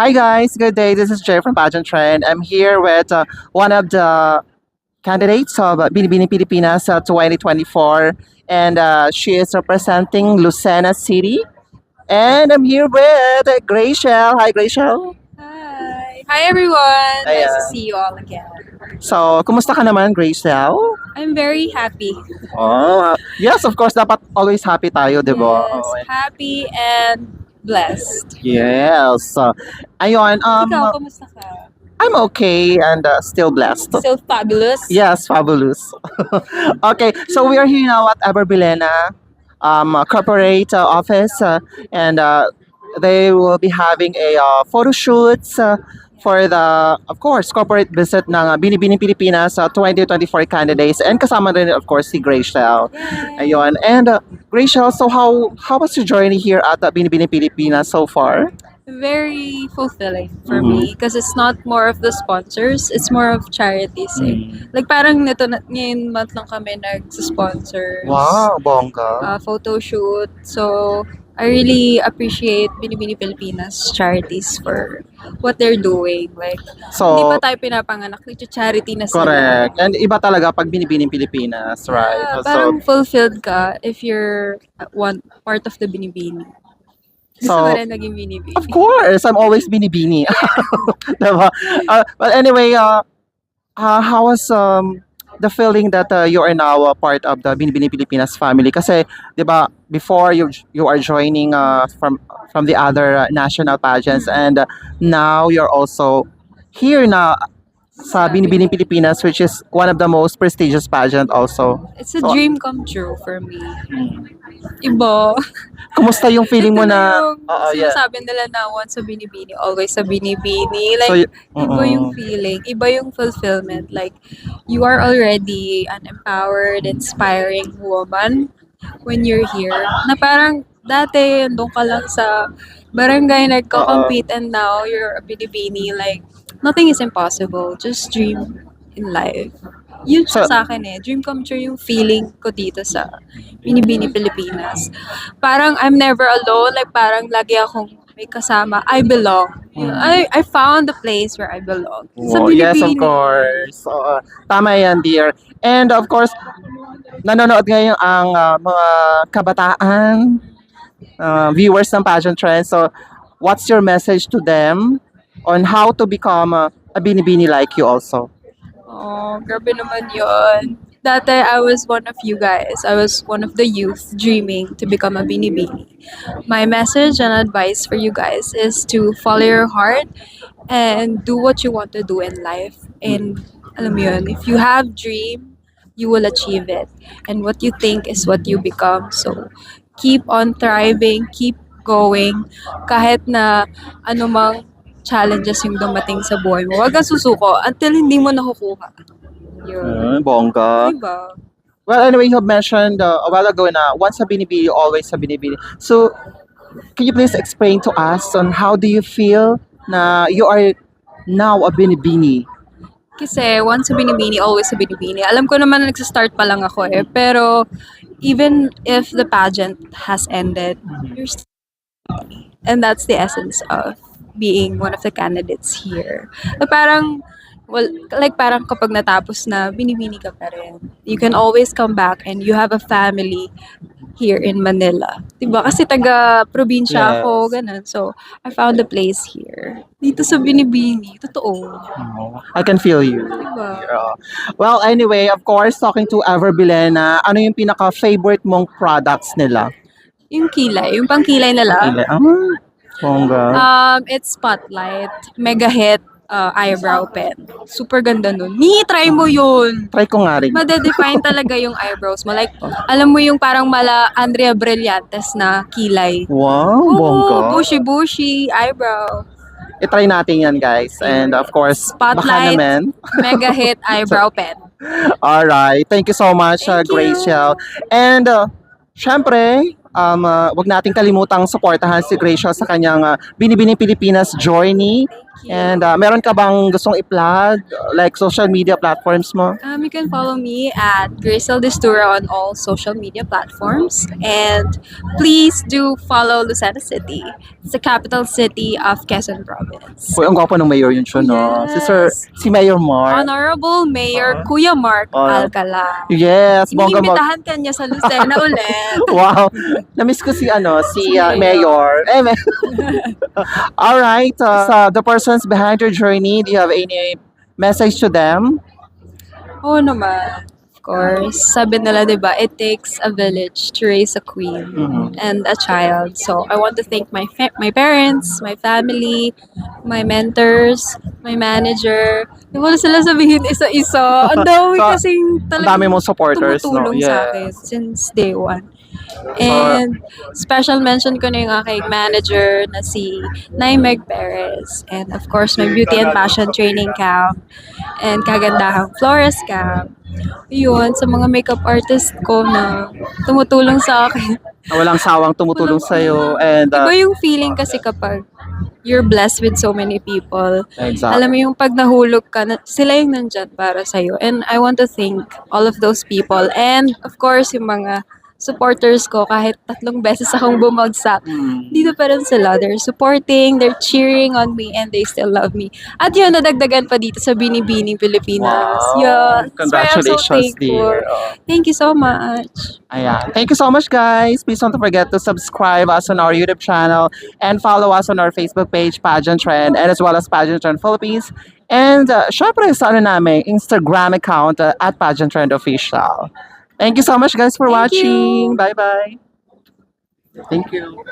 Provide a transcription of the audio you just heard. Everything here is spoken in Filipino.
Hi guys, good day. This is Jay from Pageant Trend. I'm here with one of the candidates of Binibini Pilipinas 2024, and she is representing Lucena City. And I'm here with Graciel. Hi, Graciel. Hi. Hi everyone. Nice to Ayan. see you all again. So, kumusta ka naman, Graciel? I'm very happy. Oh, yes, of course, dapat always happy tayo, di ba? Yes, happy and blessed. Yes. Ayun, Ikaw, kamusta ka? I'm okay and still blessed. Still fabulous? Yes, fabulous. Okay, so we are here now at Aberbilena corporate office, and they will be having a photo shoots for the, of course, corporate visit ng Binibining Pilipinas 2024 candidates, and kasama rin, of course, si Graciel. Yay. Ayun. And Graciel, so how was your journey here at Binibining Pilipinas so far? Very fulfilling for me because it's not more of the sponsors, it's more of charities. Like parang ngayon month lang kami nag-sponsors. Wow, bongga. Photo shoot. So, I really appreciate Binibini Pilipinas charities for what they're doing. Like, hindi So, pa tayo pinapanganak, charity na sila. correct. And iba talaga pag binibining Pilipinas, right? Yeah, So, parang fulfilled ka if you're one part of the Binibini. Gusto So, mo rin naging Binibini. of course, I'm always binibini. Diba? But anyway, how was the feeling that you are now a part of the Binibini Pilipinas family? Kasi, di ba, before you are joining from the other national pageants, and now you're also here na sa Binibining Pilipinas, which is one of the most prestigious pageant also. It's a So, dream come true for me. Iba. kumusta yung feeling mo Ito na, yung yeah. sinasabi nila na once sa Binibini, always sa Binibini. Like, So, iba yung feeling, iba yung fulfillment. Like, you are already an empowered, inspiring woman when you're here. Na parang, dati, doon ka lang sa barangay nagko-compete and now you're a Binibini. Like, nothing is impossible. Just dream in life. Yun siya sa akin eh. Dream come true yung feeling ko dito sa Binibini Pilipinas. Parang I'm never alone. Like parang lagi akong may kasama. I belong. I found the place where I belong. Sa Oh, yes, of Binibini. course. Tama yan, dear. And of course, nanonood ngayon ang mga kabataan, viewers ng Pageant Trend. So, what's your message to them on how to become a binibini like you also? Oh, grabe naman yun. Dati, I was one of you guys. I was one of the youth dreaming to become a Binibini. My message and advice for you guys is to follow your heart and do what you want to do in life. And alam mo yun, if you have dream, you will achieve it. And what you think is what you become. So, keep on thriving, keep going. Kahit na anumang challenges yung dumating sa buhay mo. Huwag kang susuko until hindi mo nakukuha. Yun. Bongga. Diba? Well, anyway, you have mentioned a while ago na once a binibini, always a binibini. So, can you please explain to us on how do you feel na you are now a binibini? Kasi once a Binibini, always a Binibini. Alam ko naman na nagsistart pa lang ako eh. Pero even if the pageant has ended, you're still Binibini. And that's the essence of being one of the candidates here. Parang, well, like parang kapag natapos na, binibini ka pa rin. You can always come back and you have a family here in Manila. Diba? Kasi taga-probinsya ako, ganun. So, I found a place here. Dito sa Binibini. Totoo. I can feel you. Diba? Well, anyway, of course, talking to Everbilena, ano yung pinaka-favorite mong products nila? Yung kilay. Yung pang-kilay nila. Bongga. It's Spotlight. Mega hit eyebrow pen. Super ganda nun. Try mo yun. Try ko nga rin. Madedefine talaga yung eyebrows mo. Like, alam mo yung parang mala Andrea Brillantes na kilay. Wow, bongga. Oo, bushy eyebrow. I-try natin yan, guys. And of course, baka Spotlight, naman. mega hit eyebrow pen. Alright. Thank you so much, Thank you. Graciel. And, syempre, wag nating kalimutang suportahan si Graciel sa kanyang Binibining Pilipinas journey. you. And meron ka bang gustong i-plug? Like social media platforms mo? You can follow me at Gracel Destura on all social media platforms. And please do follow Lucena City. It's the capital city of Quezon Province. Uy, ang gwapo ng mayor yun siya, no? Yes. Si Mayor Mar. Honorable Mayor Kuya Mark Alcala. Yes, bongga mo. Iniimbitahan ka niya sa Lucena ulit. Wow. Na-miss ko si Mayor. All right. So the persons behind your journey, do you have any message to them? Oo naman. Of course. Sabi nila, di ba, it takes a village to raise a queen and a child. So, I want to thank my parents, my family, my mentors, my manager. Hindi ko na sila sabihin isa-isa. Ang dami So, kasing Ang dami mong supporters, no? tumutulong sa akin since day one. And special mention ko na yung aking manager na si Naimeg Perez. And of course, my beauty and fashion training camp. And kagandahang Flores camp. Yun, sa mga makeup artist ko na tumutulong sa akin. Walang sawang tumutulong sa'yo. And, Iba yung feeling kasi kapag you're blessed with so many people. exactly. Alam mo yung pag nahulog ka, sila yung nandyan para sa'yo. And I want to thank all of those people. And of course, yung mga supporters ko, kahit 3 beses akong bumagsak, dito pa rin sila. They're supporting, they're cheering on me, and they still love me. At yun, nadagdagan pa dito sa Binibining Pilipinas. Wow. Yeah. Congratulations, So I'm so thankful. dear. Thank you so much. Ayan. Thank you so much, guys. Please don't forget to subscribe us on our YouTube channel and follow us on our Facebook page, Pageant Trend, and as well as Pageant Trend Philippines. And syempre, sa namin, Instagram account at Pageant Trend Official. Thank you so much, guys, for Thank watching. you. Bye-bye. Thank you.